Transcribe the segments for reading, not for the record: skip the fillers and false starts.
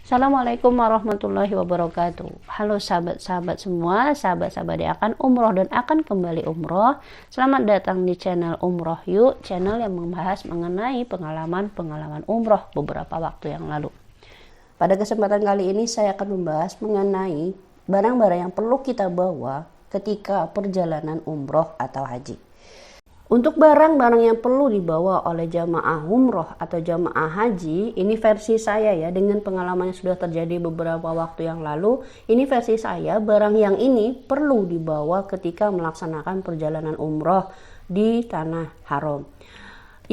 Assalamualaikum warahmatullahi wabarakatuh. Halo sahabat-sahabat semua, sahabat-sahabat yang akan umroh dan akan kembali umroh. Selamat datang di channel Umroh Yuk, channel yang membahas mengenai pengalaman-pengalaman umroh beberapa waktu yang lalu. Pada kesempatan kali ini saya akan membahas mengenai barang-barang yang perlu kita bawa ketika perjalanan umroh atau haji. Untuk barang-barang yang perlu dibawa oleh jamaah umroh atau jamaah haji, ini versi saya ya, dengan pengalaman yang sudah terjadi beberapa waktu yang lalu. Ini versi saya, barang yang ini perlu dibawa ketika melaksanakan perjalanan umroh di tanah haram.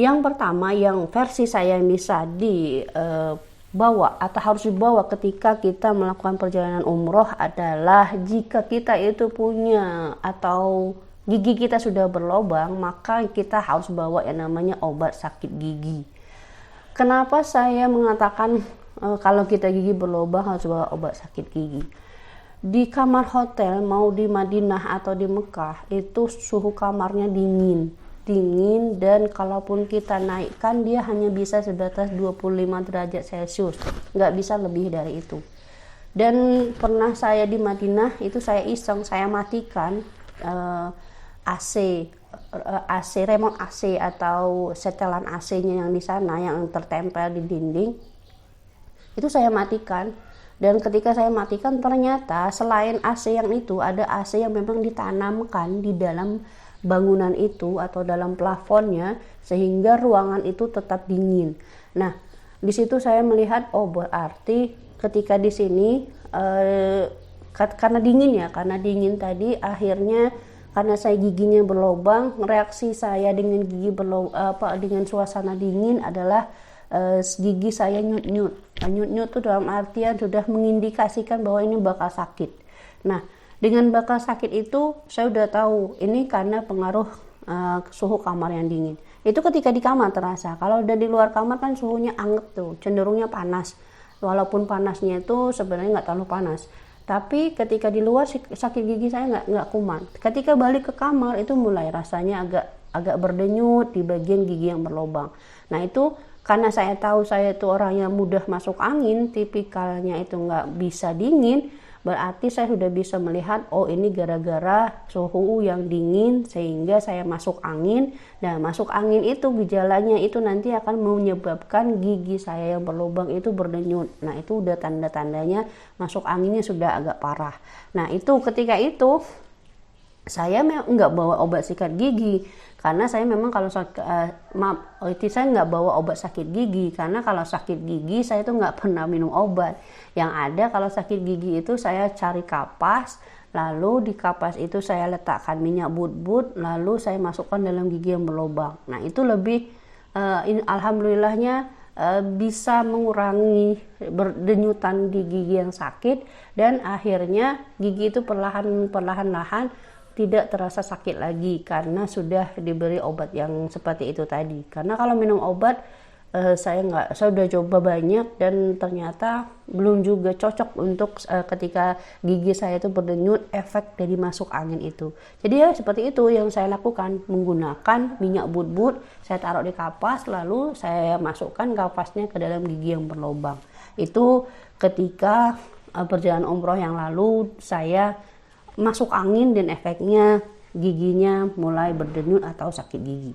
Yang pertama, yang versi saya yang bisa dibawa atau harus dibawa ketika kita melakukan perjalanan umroh adalah jika kita itu punya atau gigi kita sudah berlubang, maka kita harus bawa yang namanya obat sakit gigi. Kenapa saya mengatakan kalau kita gigi berlubang harus bawa obat sakit gigi? Di kamar hotel mau di Madinah atau di Mekah itu suhu kamarnya dingin dan kalaupun kita naikkan dia hanya bisa sebatas 25 derajat Celcius, nggak bisa lebih dari itu. Dan pernah saya di Madinah itu saya iseng, saya matikan AC, remote AC atau setelan AC-nya yang di sana yang tertempel di dinding itu saya matikan. Dan ketika saya matikan ternyata selain AC yang itu ada AC yang memang ditanamkan di dalam bangunan itu atau dalam plafonnya sehingga ruangan itu tetap dingin. Nah, di situ saya melihat berarti ketika di sini karena dingin tadi akhirnya karena saya giginya berlubang, reaksi saya dengan dengan suasana dingin adalah gigi saya nyut-nyut. Nyut-nyut itu dalam artian sudah mengindikasikan bahwa ini bakal sakit. Nah, dengan bakal sakit itu saya udah tahu ini karena pengaruh suhu kamar yang dingin. Itu ketika di kamar terasa. Kalau udah di luar kamar kan suhunya anget tuh, cenderungnya panas. Walaupun panasnya itu sebenarnya nggak terlalu panas. Tapi ketika di luar sakit gigi saya nggak kuman. Ketika balik ke kamar itu mulai rasanya agak berdenyut di bagian gigi yang berlubang. Nah itu karena saya tahu saya itu orang yang mudah masuk angin, tipikalnya itu nggak bisa dingin, berarti saya sudah bisa melihat ini gara-gara suhu yang dingin sehingga saya masuk angin. Nah masuk angin itu gejalanya itu nanti akan menyebabkan gigi saya yang berlubang itu berdenyut. Nah itu udah tanda-tandanya masuk anginnya sudah agak parah. Nah itu ketika itu saya nggak bawa obat sikat gigi karena saya memang kalau saya nggak bawa obat sakit gigi karena kalau sakit gigi saya tuh nggak pernah minum obat. Yang ada kalau sakit gigi itu saya cari kapas, lalu di kapas itu saya letakkan minyak but-but, lalu saya masukkan dalam gigi yang berlubang. Nah itu lebih alhamdulillahnya bisa mengurangi berdenyutan di gigi yang sakit dan akhirnya gigi itu perlahan-lahan tidak terasa sakit lagi karena sudah diberi obat yang seperti itu tadi. Karena kalau minum obat saya udah coba banyak dan ternyata belum juga cocok untuk ketika gigi saya itu berdenyut efek dari masuk angin itu. Jadi ya seperti itu yang saya lakukan, menggunakan minyak but-but, saya taruh di kapas lalu saya masukkan kapasnya ke dalam gigi yang berlubang. Itu ketika perjalanan umroh yang lalu saya masuk angin dan efeknya giginya mulai berdenyut atau sakit gigi.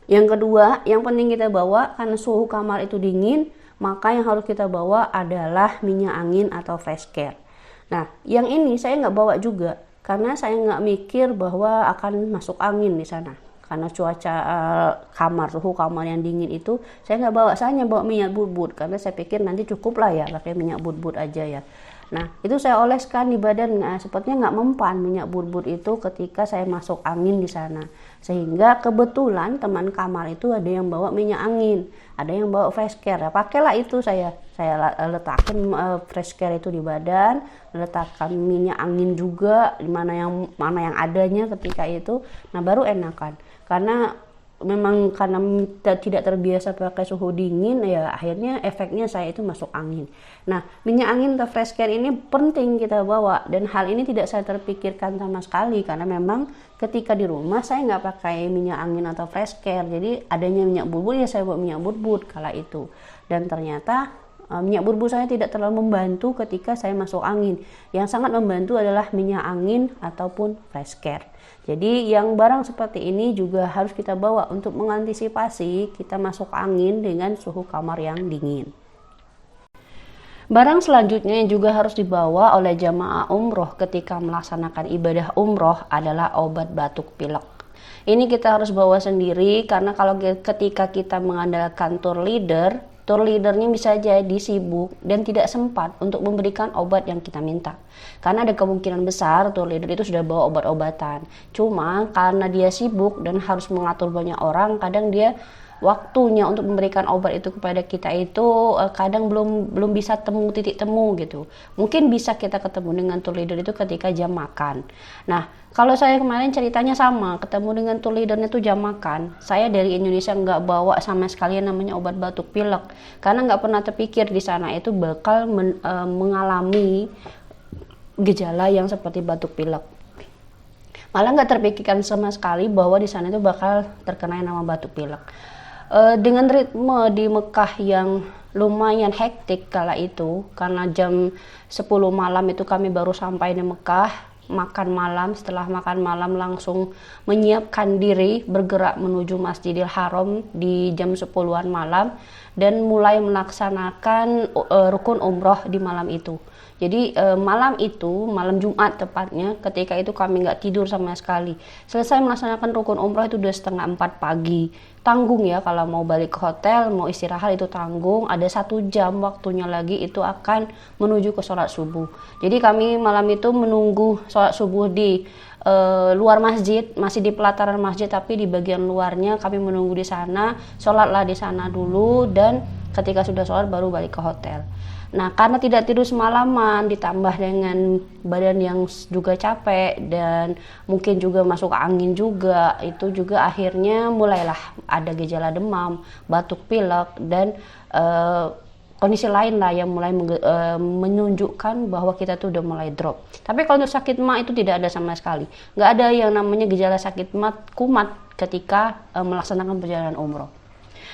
Yang kedua, yang penting kita bawa karena suhu kamar itu dingin, maka yang harus kita bawa adalah minyak angin atau face care. Nah, yang ini saya nggak bawa juga karena saya nggak mikir bahwa akan masuk angin di sana. Karena cuaca suhu kamar yang dingin itu saya nggak bawa, saya hanya bawa minyak but-but karena saya pikir nanti cukup lah ya pakai minyak but-but aja ya. Nah itu saya oleskan di badan, sepertinya nggak mempan minyak but-but itu ketika saya masuk angin di sana. Sehingga kebetulan teman kamar itu ada yang bawa minyak angin, ada yang bawa fresh care. Pakailah itu saya letakkan fresh care itu di badan, letakkan minyak angin juga mana yang adanya ketika itu. Nah baru enakan karena memang karena tidak terbiasa pakai suhu dingin ya akhirnya efeknya saya itu masuk angin. Nah minyak angin atau fresh care ini penting kita bawa dan hal ini tidak saya terpikirkan sama sekali karena memang ketika di rumah saya nggak pakai minyak angin atau fresh care, jadi adanya minyak bubut ya saya bawa minyak bubut kala itu. Dan ternyata Minyak bumbu saya tidak terlalu membantu ketika saya masuk angin. Yang sangat membantu adalah minyak angin ataupun fresh care. Jadi yang barang seperti ini juga harus kita bawa untuk mengantisipasi kita masuk angin dengan suhu kamar yang dingin. Barang selanjutnya yang juga harus dibawa oleh jamaah umroh ketika melaksanakan ibadah umroh adalah obat batuk pilek. Ini kita harus bawa sendiri karena kalau ketika kita mengandalkan tour leadernya bisa jadi sibuk dan tidak sempat untuk memberikan obat yang kita minta. Karena ada kemungkinan besar tour leader itu sudah bawa obat-obatan. Cuma karena dia sibuk dan harus mengatur banyak orang, kadang dia waktunya untuk memberikan obat itu kepada kita itu kadang belum bisa titik temu gitu. Mungkin bisa kita ketemu dengan tour leader itu ketika jam makan. Nah, kalau saya kemarin ceritanya sama, ketemu dengan tour leadernya itu jam makan. Saya dari Indonesia nggak bawa sama sekali yang namanya obat batuk pilek karena nggak pernah terpikir di sana itu bakal mengalami gejala yang seperti batuk pilek. Malah nggak terpikirkan sama sekali bahwa di sana itu bakal terkena yang nama batuk pilek. Dengan ritme di Mekah yang lumayan hektik kala itu, karena jam 10 malam itu kami baru sampai di Mekah, makan malam, setelah makan malam langsung menyiapkan diri bergerak menuju Masjidil Haram di jam 10-an malam dan mulai melaksanakan rukun umroh di malam itu. Jadi malam itu, malam Jumat tepatnya, ketika itu kami nggak tidur sama sekali. Selesai melaksanakan rukun umroh itu udah 3:30 pagi. Tanggung ya, kalau mau balik ke hotel, mau istirahat itu tanggung. Ada 1 jam waktunya lagi itu akan menuju ke sholat subuh. Jadi kami malam itu menunggu sholat subuh di luar masjid, masih di pelataran masjid tapi di bagian luarnya kami menunggu di sana. Sholatlah di sana dulu dan ketika sudah sholat baru balik ke hotel. Nah, karena tidak tidur semalaman ditambah dengan badan yang juga capek dan mungkin juga masuk angin juga, itu juga akhirnya mulailah ada gejala demam, batuk pilek dan kondisi lain lah yang mulai menunjukkan bahwa kita tuh udah mulai drop. Tapi kalau untuk sakit mah itu tidak ada sama sekali. Nggak ada yang namanya gejala sakit kumat ketika melaksanakan perjalanan umroh.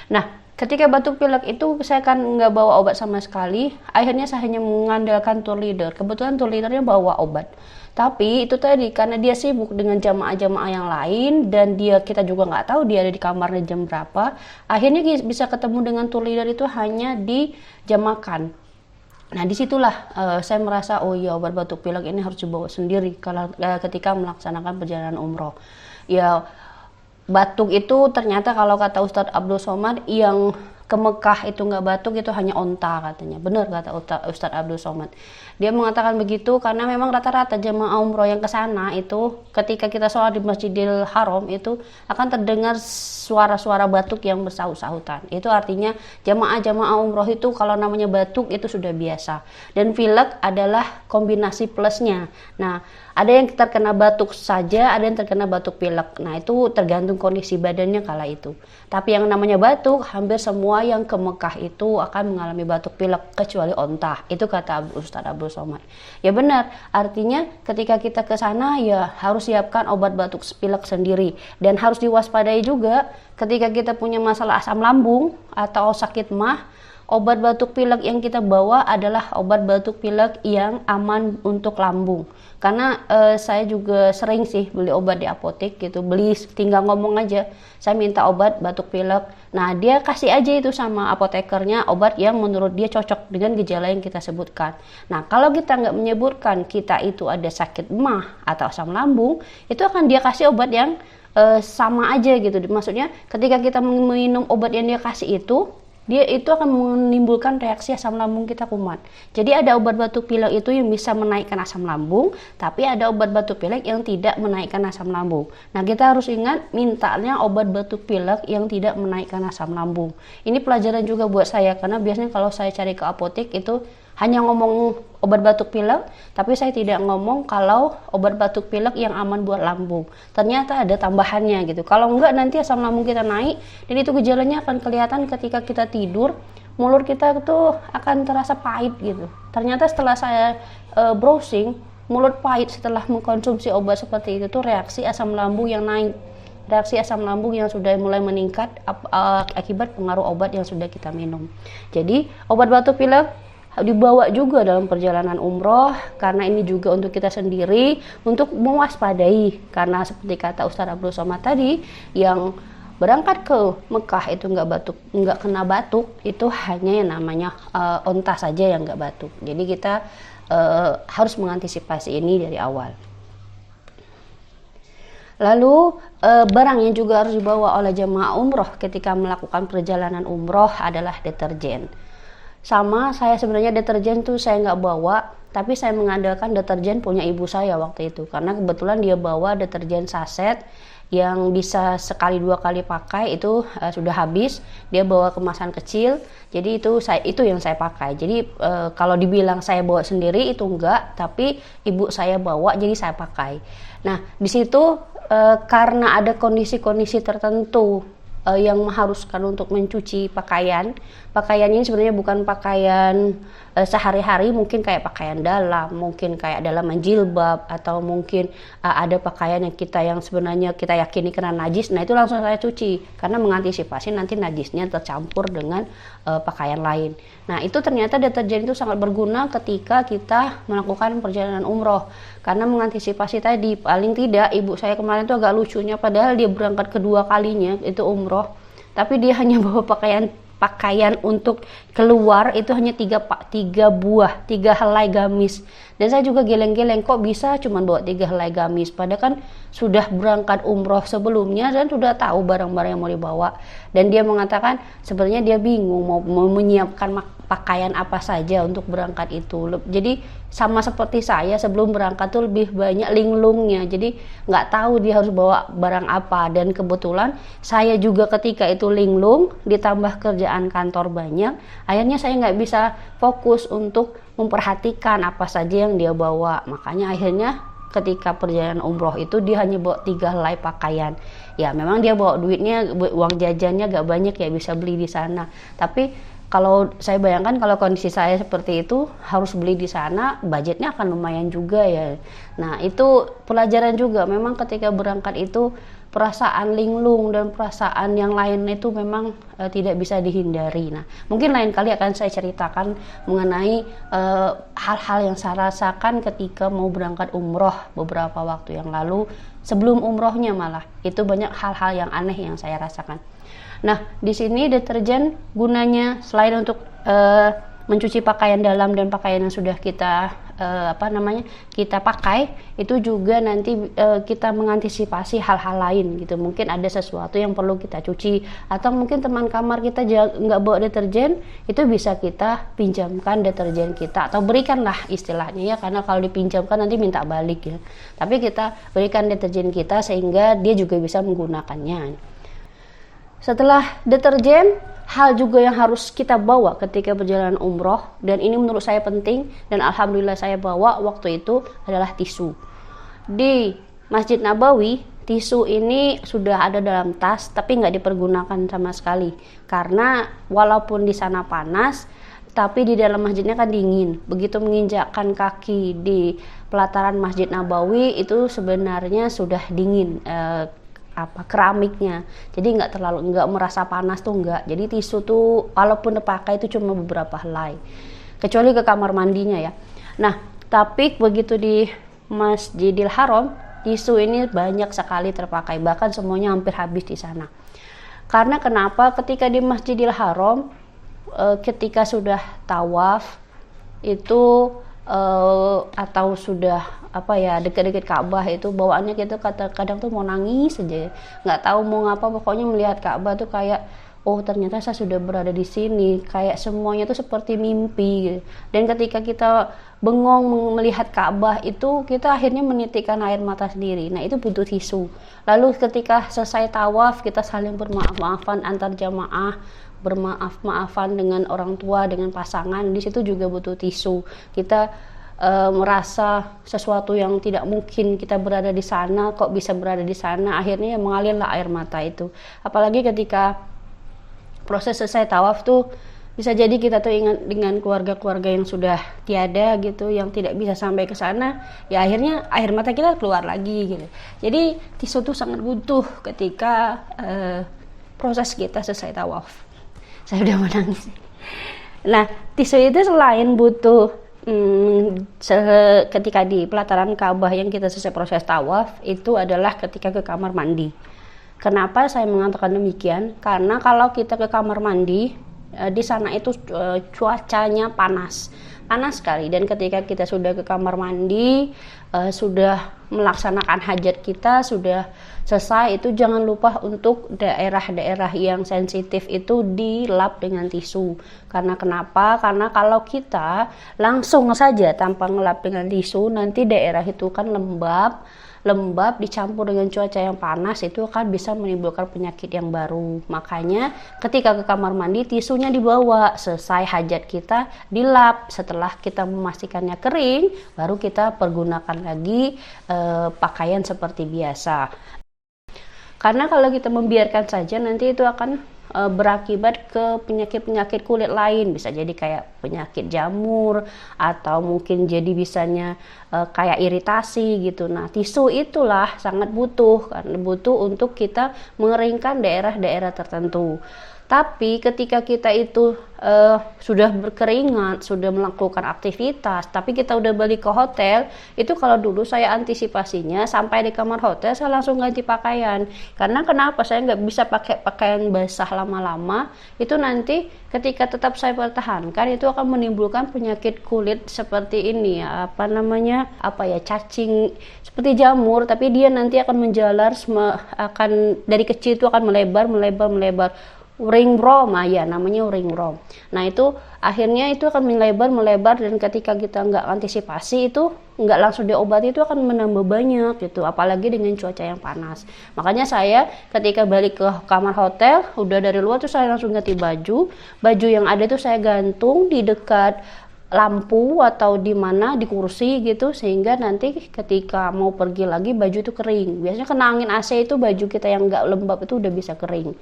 Nah, ketika batuk pilek itu saya kan nggak bawa obat sama sekali. Akhirnya saya hanya mengandalkan tour leader. Kebetulan tour leadernya bawa obat. Tapi itu tadi karena dia sibuk dengan jamaah-jamaah yang lain dan kita juga nggak tahu dia ada di kamarnya jam berapa. Akhirnya bisa ketemu dengan tour leader itu hanya di jam makan. Nah, disitulah saya merasa oh iya, obat batuk pilek ini harus dibawa sendiri kalau ketika melaksanakan perjalanan umroh. Ya, batuk itu ternyata kalau kata Ustadz Abdul Somad yang ke Mekah itu nggak batuk itu hanya onta katanya. Benar kata Ustadz Abdul Somad. Dia mengatakan begitu karena memang rata-rata jemaah umroh yang ke sana itu ketika kita sholat di Masjidil Haram itu akan terdengar suara-suara batuk yang bersahut-sahutan. Itu artinya jemaah umroh itu kalau namanya batuk itu sudah biasa. Dan pilek adalah kombinasi plusnya. Nah, ada yang terkena batuk saja, ada yang terkena batuk pilek. Nah, itu tergantung kondisi badannya kala itu. Tapi yang namanya batuk, hampir semua yang ke Mekah itu akan mengalami batuk pilek kecuali onta. Itu kata Ustadz Abdul Somad. Ya benar, artinya ketika kita ke sana ya harus siapkan obat batuk pilek sendiri dan harus diwaspadai juga ketika kita punya masalah asam lambung atau sakit mah. Obat batuk pilek yang kita bawa adalah obat batuk pilek yang aman untuk lambung. Karena saya juga sering sih beli obat di apotek gitu, tinggal ngomong aja, saya minta obat batuk pilek. Nah, dia kasih aja itu sama apotekernya obat yang menurut dia cocok dengan gejala yang kita sebutkan. Nah, kalau kita nggak menyebutkan kita itu ada sakit mah atau asam lambung, itu akan dia kasih obat yang sama aja gitu. Maksudnya ketika kita minum obat yang dia kasih itu, dia itu akan menimbulkan reaksi asam lambung kita kumat. Jadi ada obat batuk pilek itu yang bisa menaikkan asam lambung, tapi ada obat batuk pilek yang tidak menaikkan asam lambung. Nah, kita harus ingat mintanya obat batuk pilek yang tidak menaikkan asam lambung. Ini pelajaran juga buat saya karena biasanya kalau saya cari ke apotek itu hanya ngomong obat batuk pilek, tapi saya tidak ngomong kalau obat batuk pilek yang aman buat lambung. Ternyata ada tambahannya gitu. Kalau enggak nanti asam lambung kita naik dan itu gejalanya akan kelihatan ketika kita tidur, mulut kita tuh akan terasa pahit gitu. Ternyata setelah saya browsing, mulut pahit setelah mengkonsumsi obat seperti itu tuh reaksi asam lambung yang naik. reaksi asam lambung yang sudah mulai meningkat akibat pengaruh obat yang sudah kita minum. Jadi obat batuk pilek dibawa juga dalam perjalanan umroh, karena ini juga untuk kita sendiri untuk mewaspadai, karena seperti kata Ustadz Abdul Somad tadi, yang berangkat ke Mekah itu nggak kena batuk, itu hanya yang namanya onta saja yang nggak batuk. Jadi kita harus mengantisipasi ini dari awal. Lalu barang yang juga harus dibawa oleh jemaah umroh ketika melakukan perjalanan umroh adalah deterjen. Sama, saya sebenarnya deterjen tuh saya nggak bawa, tapi saya mengandalkan deterjen punya ibu saya waktu itu, karena kebetulan dia bawa deterjen saset yang bisa sekali 2 kali pakai, itu sudah habis. Dia bawa kemasan kecil, jadi itu yang saya pakai. Jadi kalau dibilang saya bawa sendiri itu enggak, tapi ibu saya bawa jadi saya pakai. Nah di situ karena ada kondisi-kondisi tertentu yang mengharuskan untuk mencuci pakaian. Pakaian ini sebenarnya bukan pakaian sehari-hari, mungkin kayak pakaian dalam, mungkin kayak dalaman jilbab, atau mungkin ada pakaian yang sebenarnya kita yakini kena najis. Nah itu langsung saya cuci, karena mengantisipasi nanti najisnya tercampur dengan pakaian lain. Nah itu ternyata deterjen itu sangat berguna ketika kita melakukan perjalanan umroh, karena mengantisipasi tadi. Paling tidak ibu saya kemarin tuh agak lucunya, padahal dia berangkat kedua kalinya itu umroh, tapi dia hanya bawa pakaian untuk keluar itu hanya 3 helai gamis. Dan saya juga geleng-geleng, kok bisa cuma bawa 3 helai gamis, padahal kan sudah berangkat umroh sebelumnya dan sudah tahu barang-barang yang mau dibawa. Dan dia mengatakan sebenarnya dia bingung mau menyiapkan pakaian apa saja untuk berangkat itu. Jadi sama seperti saya, sebelum berangkat tuh lebih banyak linglungnya, jadi nggak tahu dia harus bawa barang apa. Dan kebetulan saya juga ketika itu linglung ditambah kerjaan kantor banyak, akhirnya saya nggak bisa fokus untuk memperhatikan apa saja yang dia bawa. Makanya akhirnya ketika perjalanan umroh itu dia hanya bawa 3 helai pakaian. Ya memang dia bawa duitnya, uang jajannya gak banyak ya, bisa beli di sana. Tapi kalau saya bayangkan kalau kondisi saya seperti itu, harus beli di sana, budgetnya akan lumayan juga ya. Nah itu pelajaran juga, memang ketika berangkat itu perasaan linglung dan perasaan yang lain itu memang tidak bisa dihindari. Nah mungkin lain kali akan saya ceritakan mengenai hal-hal yang saya rasakan ketika mau berangkat umroh beberapa waktu yang lalu. Sebelum umrohnya malah itu banyak hal-hal yang aneh yang saya rasakan. Nah, di sini deterjen gunanya selain untuk mencuci pakaian dalam dan pakaian yang sudah kita kita pakai, itu juga nanti kita mengantisipasi hal-hal lain gitu. Mungkin ada sesuatu yang perlu kita cuci, atau mungkin teman kamar kita nggak bawa deterjen, itu bisa kita pinjamkan deterjen kita, atau berikanlah istilahnya ya, karena kalau dipinjamkan nanti minta balik ya. Tapi kita berikan deterjen kita sehingga dia juga bisa menggunakannya. Setelah deterjen, hal juga yang harus kita bawa ketika perjalanan umroh, dan ini menurut saya penting dan alhamdulillah saya bawa waktu itu, adalah tisu. Di Masjid Nabawi, tisu ini sudah ada dalam tas tapi nggak dipergunakan sama sekali, karena walaupun di sana panas, tapi di dalam masjidnya kan dingin. Begitu menginjakkan kaki di pelataran Masjid Nabawi itu sebenarnya sudah dingin keramiknya, jadi nggak merasa panas tuh nggak. Jadi tisu tuh walaupun dipakai itu cuma beberapa helai, kecuali ke kamar mandinya ya. Nah tapi begitu di Masjidil Haram, tisu ini banyak sekali terpakai, bahkan semuanya hampir habis di sana. Karena kenapa? Ketika di Masjidil Haram, ketika sudah tawaf itu atau sudah dekat-dekat Ka'bah, itu bawaannya kita kadang tuh mau nangis aja, nggak tahu mau ngapa, pokoknya melihat Ka'bah tuh kayak, oh ternyata saya sudah berada di sini, kayak semuanya tuh seperti mimpi gitu. Dan ketika kita bengong melihat Ka'bah itu, kita akhirnya menitikkan air mata sendiri. Nah itu butuh tisu. Lalu ketika selesai tawaf, kita saling bermaaf-maafan antar jamaah, bermaaf-maafan dengan orang tua, dengan pasangan, di situ juga butuh tisu. Kita merasa sesuatu yang tidak mungkin, kita berada di sana, kok bisa berada di sana, akhirnya mengalirlah air mata itu. Apalagi ketika proses selesai tawaf tuh Bisa jadi kita tuh ingat dengan keluarga-keluarga yang sudah tiada gitu, yang tidak bisa sampai ke sana, ya akhirnya air mata kita keluar lagi gitu. Jadi tisu tuh sangat butuh ketika proses kita selesai tawaf. Saya udah menangis. Nah, tisu itu selain butuh ketika di pelataran Ka'bah yang kita selesai proses tawaf, itu adalah ketika ke kamar mandi. Kenapa saya mengatakan demikian? Karena kalau kita ke kamar mandi, di sana itu cuacanya panas sekali, dan ketika kita sudah ke kamar mandi, sudah melaksanakan hajat kita, sudah selesai, itu jangan lupa untuk daerah-daerah yang sensitif itu dilap dengan tisu. Karena kenapa? Karena kalau kita langsung saja tanpa ngelap dengan tisu, nanti daerah itu kan lembab dicampur dengan cuaca yang panas, itu akan bisa menimbulkan penyakit yang baru. Makanya ketika ke kamar mandi, tisunya dibawa, selesai hajat kita dilap, setelah kita memastikannya kering, baru kita pergunakan lagi pakaian seperti biasa. Karena kalau kita membiarkan saja, nanti itu akan berakibat ke penyakit-penyakit kulit lain, bisa jadi kayak penyakit jamur, atau mungkin jadi bisanya kayak iritasi gitu. Nah, tisu itulah sangat butuh untuk kita mengeringkan daerah-daerah tertentu. Tapi ketika kita itu sudah berkeringat, sudah melakukan aktivitas, tapi kita udah balik ke hotel, itu kalau dulu saya antisipasinya sampai di kamar hotel saya langsung ganti pakaian. Karena kenapa? Saya nggak bisa pakai pakaian basah lama-lama, itu nanti ketika tetap saya pertahankan, itu akan menimbulkan penyakit kulit seperti ini ya, cacing seperti jamur, tapi dia nanti akan menjalar, akan dari kecil itu akan melebar, ringworm namanya ringworm. Nah, itu akhirnya itu akan melebar, dan ketika kita nggak antisipasi, itu nggak langsung diobati, itu akan menambah banyak gitu, apalagi dengan cuaca yang panas. Makanya saya ketika balik ke kamar hotel, udah dari luar tuh saya langsung ganti baju yang ada tuh saya gantung di dekat lampu atau di mana, di kursi gitu, sehingga nanti ketika mau pergi lagi baju itu kering. Biasanya kena angin AC itu baju kita yang nggak lembab itu udah bisa kering.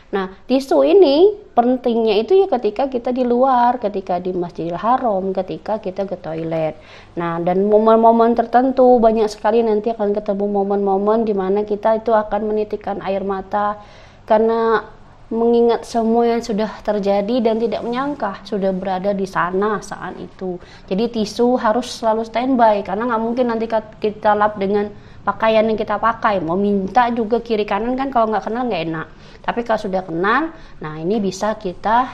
Nah, tisu ini pentingnya itu ya ketika kita di luar, ketika di Masjidil Haram, ketika kita ke toilet. Nah, dan momen-momen tertentu banyak sekali nanti akan ketemu momen-momen di mana kita itu akan menitikkan air mata karena mengingat semua yang sudah terjadi dan tidak menyangka sudah berada di sana saat itu. Jadi tisu harus selalu standby karena nggak mungkin nanti kita lap dengan pakaian yang kita pakai. Mau minta juga kiri kanan kan kalau nggak kenal nggak enak. Tapi kalau sudah kenal, nah ini bisa kita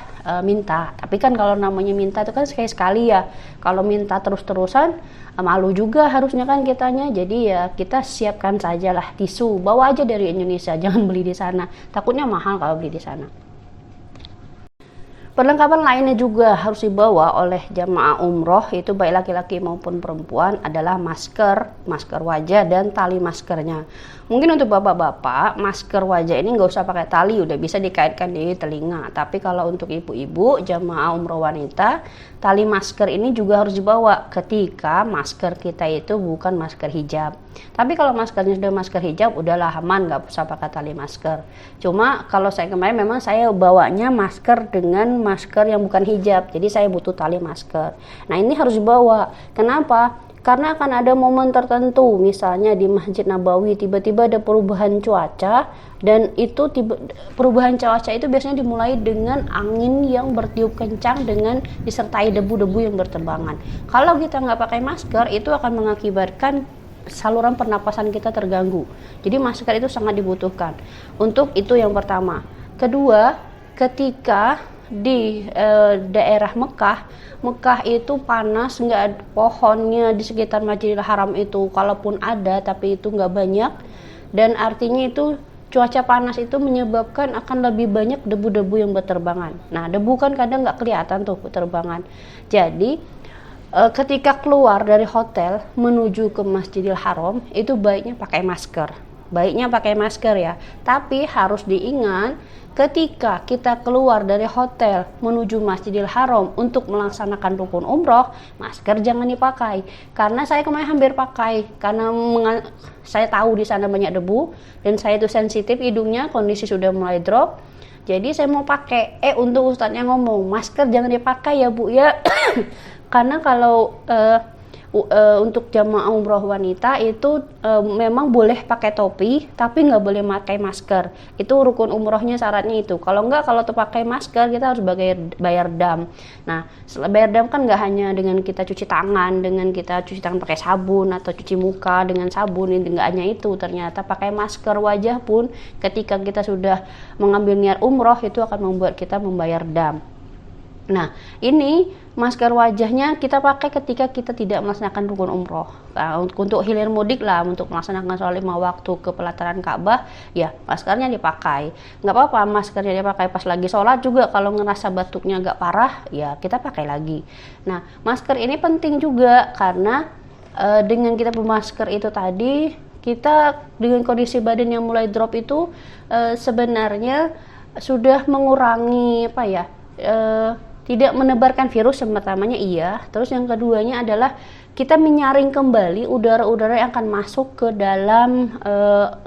minta. Tapi kan kalau namanya minta itu kan sekali-sekali ya. Kalau minta terus-terusan, malu juga harusnya kan kitanya. Jadi ya kita siapkan sajalah tisu. Bawa aja dari Indonesia, jangan beli di sana. Takutnya mahal kalau beli di sana. Perlengkapan lainnya juga harus dibawa oleh jamaah umroh, itu baik laki-laki maupun perempuan, adalah masker wajah dan tali maskernya. Mungkin untuk bapak-bapak, masker wajah ini nggak usah pakai tali, udah bisa dikaitkan di telinga. Tapi kalau untuk ibu-ibu, jamaah umroh wanita, tali masker ini juga harus dibawa ketika masker kita itu bukan masker hijab. Tapi kalau maskernya sudah masker hijab, udahlah aman, nggak usah pakai tali masker. Cuma kalau saya kemarin memang saya bawanya masker dengan masker yang bukan hijab, jadi saya butuh tali masker. Nah, ini harus dibawa. Kenapa? Karena akan ada momen tertentu, misalnya di Masjid Nabawi tiba-tiba ada perubahan cuaca, dan itu perubahan cuaca itu biasanya dimulai dengan angin yang bertiup kencang dengan disertai debu-debu yang berterbangan. Kalau kita nggak pakai masker, itu akan mengakibatkan saluran pernapasan kita terganggu. Jadi masker itu sangat dibutuhkan. Untuk itu yang pertama. Kedua, ketika di daerah Mekah itu panas, nggak ada pohonnya di sekitar Masjidil Haram itu, kalaupun ada tapi itu nggak banyak, dan artinya itu cuaca panas itu menyebabkan akan lebih banyak debu-debu yang berterbangan. Nah, debu kan kadang nggak kelihatan tuh berterbangan. Jadi ketika keluar dari hotel menuju ke Masjidil Haram, itu baiknya pakai masker ya. Tapi harus diingat, ketika kita keluar dari hotel menuju Masjidil Haram untuk melaksanakan rukun umroh, masker jangan dipakai. Karena saya kemarin hampir pakai, karena saya tahu di sana banyak debu dan saya itu sensitif hidungnya, kondisi sudah mulai drop. Jadi saya mau pakai, untuk ustadznya ngomong, masker jangan dipakai ya Bu ya. Karena kalau untuk jamaah umroh wanita itu memang boleh pakai topi, tapi nggak boleh pakai masker. Itu rukun umrohnya syaratnya itu. Kalau nggak, kalau tuh pakai masker kita harus bayar dam. Nah, setelah bayar dam kan nggak hanya dengan kita cuci tangan, dengan kita cuci tangan pakai sabun atau cuci muka dengan sabun, ini nggak hanya itu. Ternyata pakai masker wajah pun ketika kita sudah mengambil niat umroh itu akan membuat kita membayar dam. Nah, ini masker wajahnya kita pakai ketika kita tidak melaksanakan rukun umroh. Nah, untuk hilir mudik lah, untuk melaksanakan sholat 5 waktu ke pelataran Ka'bah, ya maskernya dipakai. Nggak apa-apa maskernya dipakai pas lagi sholat juga. Kalau ngerasa batuknya agak parah, ya kita pakai lagi. Nah, masker ini penting juga karena dengan kita bermasker itu tadi, kita dengan kondisi badan yang mulai drop itu sebenarnya sudah mengurangi tidak menebarkan virus. Yang pertamanya iya, terus yang keduanya adalah kita menyaring kembali udara-udara yang akan masuk ke dalam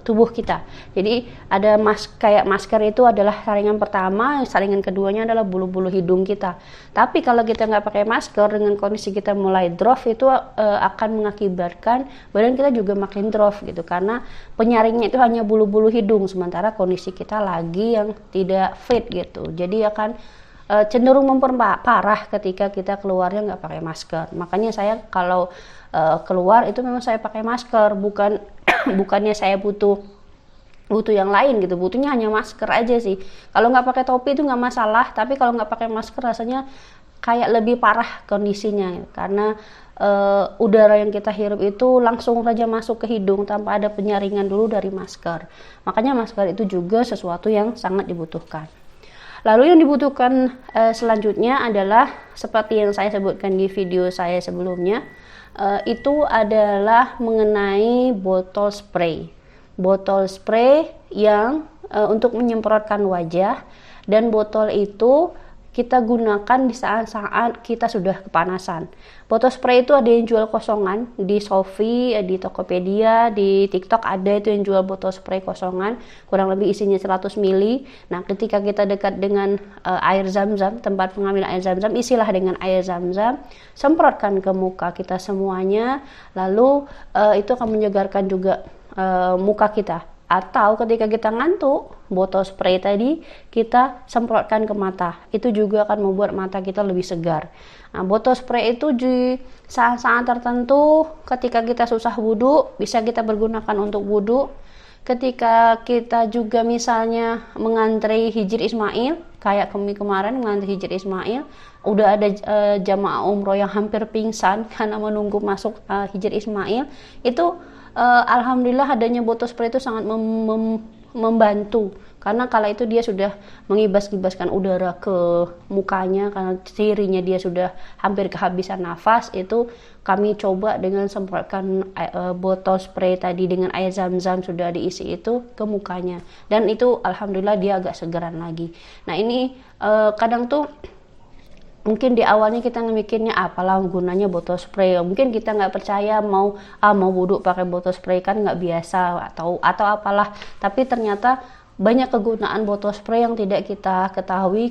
tubuh kita. Jadi ada kayak masker itu adalah saringan pertama, saringan keduanya adalah bulu-bulu hidung kita. Tapi kalau kita nggak pakai masker dengan kondisi kita mulai drop itu akan mengakibatkan badan kita juga makin drop gitu, karena penyaringnya itu hanya bulu-bulu hidung, sementara kondisi kita lagi yang tidak fit gitu. Jadi akan cenderung memperparah ketika kita keluarnya nggak pakai masker. Makanya saya kalau keluar itu memang saya pakai masker, bukannya saya butuh yang lain gitu, butuhnya hanya masker aja sih. Kalau nggak pakai topi itu nggak masalah, tapi kalau nggak pakai masker rasanya kayak lebih parah kondisinya, karena udara yang kita hirup itu langsung saja masuk ke hidung tanpa ada penyaringan dulu dari masker. Makanya masker itu juga sesuatu yang sangat dibutuhkan. Lalu yang dibutuhkan selanjutnya adalah seperti yang saya sebutkan di video saya sebelumnya, itu adalah mengenai botol spray. Botol spray yang untuk menyemprotkan wajah, dan botol itu kita gunakan di saat-saat kita sudah kepanasan. Botol spray itu ada yang jual kosongan di Shopee, di Tokopedia, di TikTok ada itu yang jual botol spray kosongan, kurang lebih isinya 100 ml. Nah, ketika kita dekat dengan air zam-zam, tempat pengambilan air zam-zam, isilah dengan air zam-zam, semprotkan ke muka kita semuanya, lalu itu akan menyegarkan juga muka kita. Atau ketika kita ngantuk, botol spray tadi kita semprotkan ke mata, itu juga akan membuat mata kita lebih segar. Nah, botol spray itu di saat-saat tertentu ketika kita susah wudhu bisa kita pergunakan untuk wudhu. Ketika kita juga misalnya mengantri Hijri Ismail, kayak kemarin mengantri Hijri Ismail, udah ada jamaah umroh yang hampir pingsan karena menunggu masuk Hijri Ismail, itu alhamdulillah adanya botol spray itu sangat membantu, karena kala itu dia sudah mengibas-ibaskan udara ke mukanya karena cirinya dia sudah hampir kehabisan nafas. Itu kami coba dengan semprotkan botol spray tadi dengan air zam-zam sudah diisi itu ke mukanya, dan itu alhamdulillah dia agak segeran lagi. Nah, ini kadang tuh mungkin di awalnya kita mikirnya apalah gunanya botol spray, mungkin kita nggak percaya mau wudhu pakai botol spray kan nggak biasa atau apalah, tapi ternyata banyak kegunaan botol spray yang tidak kita ketahui,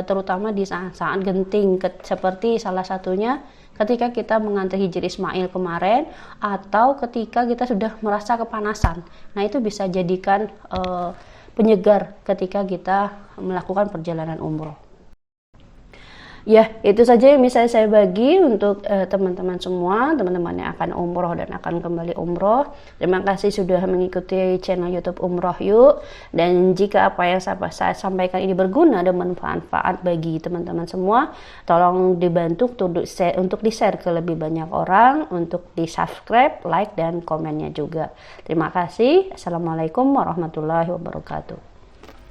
terutama di saat-saat genting, seperti salah satunya ketika kita mengantri Hijri Ismail kemarin, atau ketika kita sudah merasa kepanasan. Nah, itu bisa jadikan penyegar ketika kita melakukan perjalanan umroh. Ya, itu saja yang bisa saya bagi untuk teman-teman semua, teman-teman yang akan umroh dan akan kembali umroh. Terima kasih sudah mengikuti channel YouTube Umroh Yuk. Dan jika apa yang saya sampaikan ini berguna dan bermanfaat bagi teman-teman semua, tolong dibantu untuk di-share ke lebih banyak orang, untuk di-subscribe, like, dan komennya juga. Terima kasih. Assalamualaikum warahmatullahi wabarakatuh.